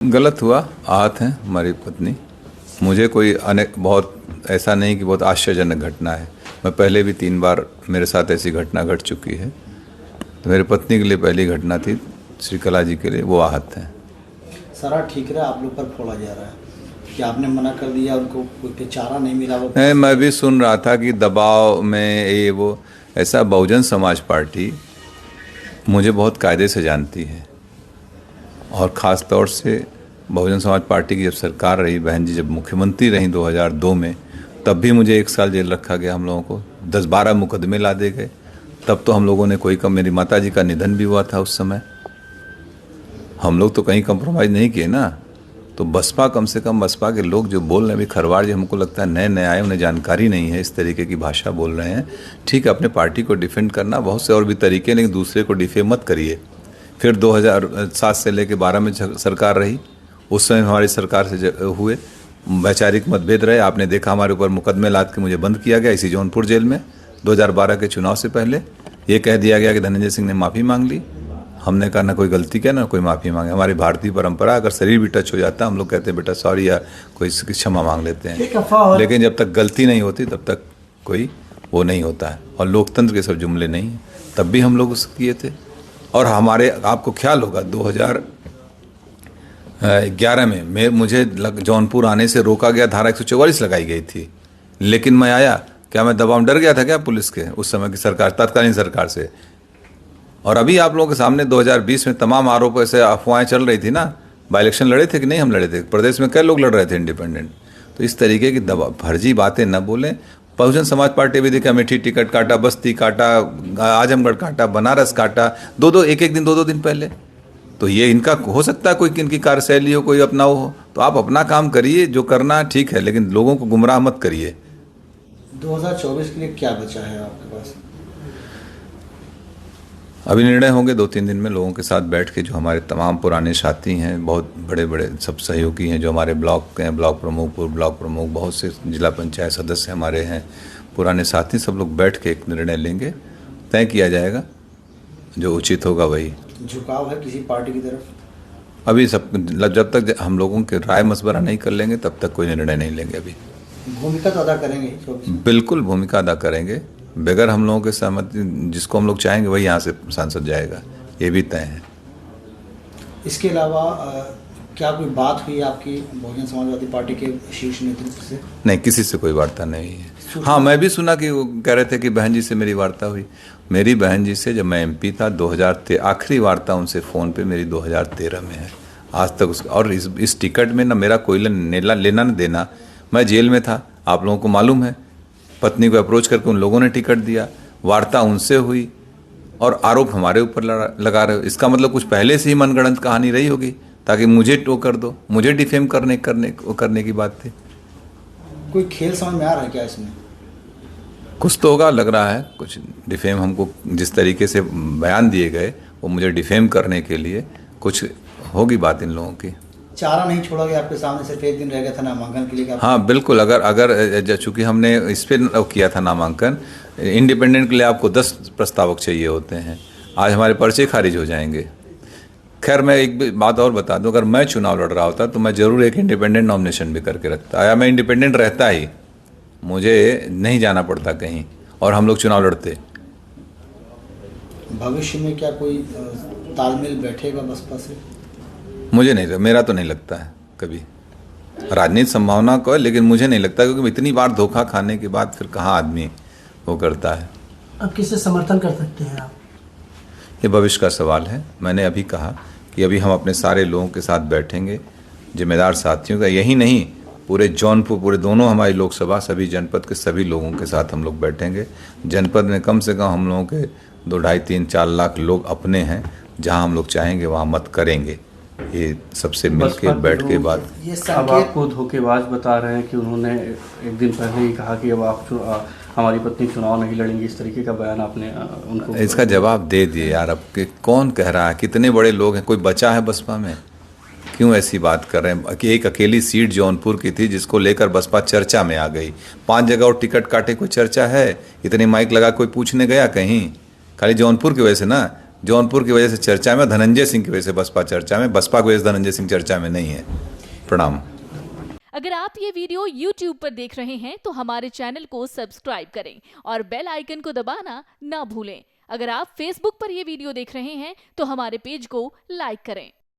गलत हुआ। आहत हैं हमारी पत्नी। मुझे कोई अनेक बहुत ऐसा नहीं कि बहुत आश्चर्यजनक घटना है। मैं पहले भी 3 बार मेरे साथ ऐसी घटना घट चुकी है। तो मेरी पत्नी के लिए पहली घटना थी, श्रीकला जी के लिए वो आहत हैं। सारा ठीक रहा, आप लोग पर फोड़ा जा रहा है कि आपने मना कर दिया, उनको कोई चारा नहीं मिला। वो नहीं, मैं भी सुन रहा था कि दबाव में ये वो ऐसा। बहुजन समाज पार्टी मुझे बहुत कायदे से जानती है और ख़ास तौर से बहुजन समाज पार्टी की जब सरकार रही, बहन जी जब मुख्यमंत्री रहीं 2002 में, तब भी मुझे 1 साल जेल रखा गया। हम लोगों को 10-12 मुकदमे ला दे गए। तब तो हम लोगों ने कोई कम, मेरी माता जी का निधन भी हुआ था उस समय। हम लोग तो कहीं कंप्रोमाइज़ नहीं किए ना। तो बसपा, कम से कम बसपा के लोग जो बोल रहे हैं, अभी खरवाड़ जी हमको लगता है नए नए आए, उन्हें जानकारी नहीं है, इस तरीके की भाषा बोल रहे हैं। ठीक है, अपने पार्टी को डिफेंड करना बहुत से और भी तरीके, लेकिन दूसरे को डिफेम मत करिए। फिर 2007 से लेकर 12 में सरकार रही, उस समय हमारी सरकार से हुए वैचारिक मतभेद रहे। आपने देखा हमारे ऊपर मुकदमे लाद के मुझे बंद किया गया इसी जौनपुर जेल में। 2012 के चुनाव से पहले ये कह दिया गया कि धनंजय सिंह ने माफ़ी मांग ली। हमने कहा ना कोई गलती किया ना कोई माफ़ी मांगे। हमारी भारतीय परंपरा, अगर शरीर भी टच हो जाता है हम लोग कहते हैं बेटा सॉरी, या कोई क्षमा मांग लेते हैं। लेकिन जब तक गलती नहीं होती तब तक कोई वो नहीं होता है। और लोकतंत्र के सब जुमले नहीं हैं। तब भी हम लोग उसको किए थे। और हमारे, आपको ख्याल होगा 2011 में मुझे जौनपुर आने से रोका गया, धारा 144 लगाई गई थी। लेकिन मैं आया। क्या मैं दबाव डर गया था क्या पुलिस के उस समय की सरकार, तत्कालीन सरकार से? और अभी आप लोगों के सामने 2020 में तमाम आरोप, ऐसे अफवाहें चल रही थी ना। बाई इलेक्शन लड़े थे कि नहीं? हम लड़े थे। प्रदेश में कई लोग लड़ रहे थे इंडिपेंडेंट। तो इस तरीके की दबा फर्जी बातें न बोलें। बहुजन समाज पार्टी भी देखा, अमेठी टिकट काटा, बस्ती काटा, आजमगढ़ काटा, बनारस काटा, एक एक दिन, 2 दिन पहले। तो ये इनका हो सकता है कोई इनकी कार्यशैली हो, कोई अपना हो। तो आप अपना काम करिए, जो करना ठीक है, लेकिन लोगों को गुमराह मत करिए। 2024 के लिए क्या बचा है आपके पास? अभी निर्णय होंगे 2-3 दिन में, लोगों के साथ बैठ के। जो हमारे तमाम पुराने साथी हैं, बहुत बड़े बड़े सब सहयोगी हैं, जो हमारे ब्लॉक के हैं, ब्लॉक प्रमुख, पूर्व ब्लॉक प्रमुख, बहुत से जिला पंचायत सदस्य हमारे हैं, पुराने साथी, सब लोग बैठ के एक निर्णय लेंगे। तय किया जाएगा, जो उचित होगा वही। झुकाव है किसी पार्टी की तरफ? अभी सब, जब तक हम लोगों के राय मशवरा नहीं कर लेंगे तब तक कोई निर्णय नहीं लेंगे। अभी भूमिका तो अदा करेंगे? बिल्कुल भूमिका अदा करेंगे। बगैर हम लोगों के सहमति, जिसको हम लोग चाहेंगे वही यहाँ से सांसद जाएगा, ये भी तय है। इसके अलावा क्या कोई बात हुई आपकी बहुजन समाजवादी पार्टी के शीर्ष नेतृत्व से? नहीं, किसी से कोई वार्ता नहीं है। हाँ, मैं भी सुना कि वो कह रहे थे कि बहन जी से मेरी वार्ता हुई। मेरी बहन जी से जब मैं एमपी था 2013, आखिरी वार्ता उनसे फ़ोन पे मेरी 2013 में है। आज तक उस, और इस टिकट में ना मेरा कोई लेना न देना। मैं जेल में था, आप लोगों को मालूम है। पत्नी को अप्रोच करके उन लोगों ने टिकट दिया, वार्ता उनसे हुई, और आरोप हमारे ऊपर लगा रहे हो। इसका मतलब कुछ पहले से ही मनगढ़ंत कहानी रही होगी, ताकि मुझे टो कर दो, मुझे डिफेम करने की बात थी। कोई खेल समझ में आ रहा है क्या इसमें? कुछ तो होगा, लग रहा है कुछ डिफेम। हमको जिस तरीके से बयान दिए गए वो मुझे डिफेम करने के लिए, कुछ होगी बात इन लोगों की। चारा नहीं छोड़ा गया आपके सामने, सिर्फ 1 दिन रह गया था नामांकन के लिए? हाँ बिल्कुल। अगर चूंकि हमने इस पर किया था नामांकन, इंडिपेंडेंट के लिए आपको 10 प्रस्तावक चाहिए होते हैं। आज हमारे पर्चे खारिज हो जाएंगे। खैर, मैं एक बात और बता दूं, अगर मैं चुनाव लड़ रहा होता तो मैं ज़रूर एक इंडिपेंडेंट नॉमिनेशन भी करके रखता, या मैं इंडिपेंडेंट रहता ही, मुझे नहीं जाना पड़ता कहीं, और हम लोग चुनाव लड़ते। भविष्य में क्या कोई तालमेल बैठेगा बसपा से? मुझे नहीं, मेरा तो नहीं लगता है कभी। राजनीति संभावना को है, लेकिन मुझे नहीं लगता, क्योंकि इतनी बार धोखा खाने के बाद फिर कहाँ आदमी वो करता है। अब किससे समर्थन कर सकते हैं आप? ये भविष्य का सवाल है। मैंने अभी कहा कि अभी हम अपने सारे लोगों के साथ बैठेंगे, जिम्मेदार साथियों का, यही नहीं पूरे जौनपुर, पूरे दोनों हमारी लोकसभा, सभी जनपद के सभी लोगों के साथ हम लोग बैठेंगे। जनपद में कम से कम हम लोगों के 2, 2.5, 3, 4 लाख लोग अपने हैं। जहां हम लोग चाहेंगे वहां मत करेंगे। ये सबसे मिलके बैठ के बात। अब आपको धोखेबाज बता रहे हैं कि उन्होंने एक दिन पहले ही कहा कि अब आप हमारी पत्नी चुनाव नहीं लड़ेंगी, इस तरीके का बयान आपने उनको? इसका जवाब दे दिए यार। अब कौन कह रहा है? कितने बड़े लोग हैं, कोई बचा है बसपा में? क्यों ऐसी बात कर रहे हैं कि एक अकेली सीट जौनपुर की थी जिसको लेकर बसपा चर्चा में आ गई। 5 जगह और टिकट काटे, कोई चर्चा है? इतने माइक लगा कोई पूछने गया कहीं? खाली जौनपुर की वजह से ना जौनपुर की वजह से चर्चा में, धनंजय सिंह की वजह से बसपा चर्चा में, बसपा की वजह से धनंजय सिंह चर्चा में नहीं है। प्रणाम। अगर आप ये वीडियो YouTube पर देख रहे हैं तो हमारे चैनल को सब्सक्राइब करें और बेल आइकन को दबाना ना भूलें। अगर आप Facebook पर ये वीडियो देख रहे हैं तो हमारे पेज को लाइक करें।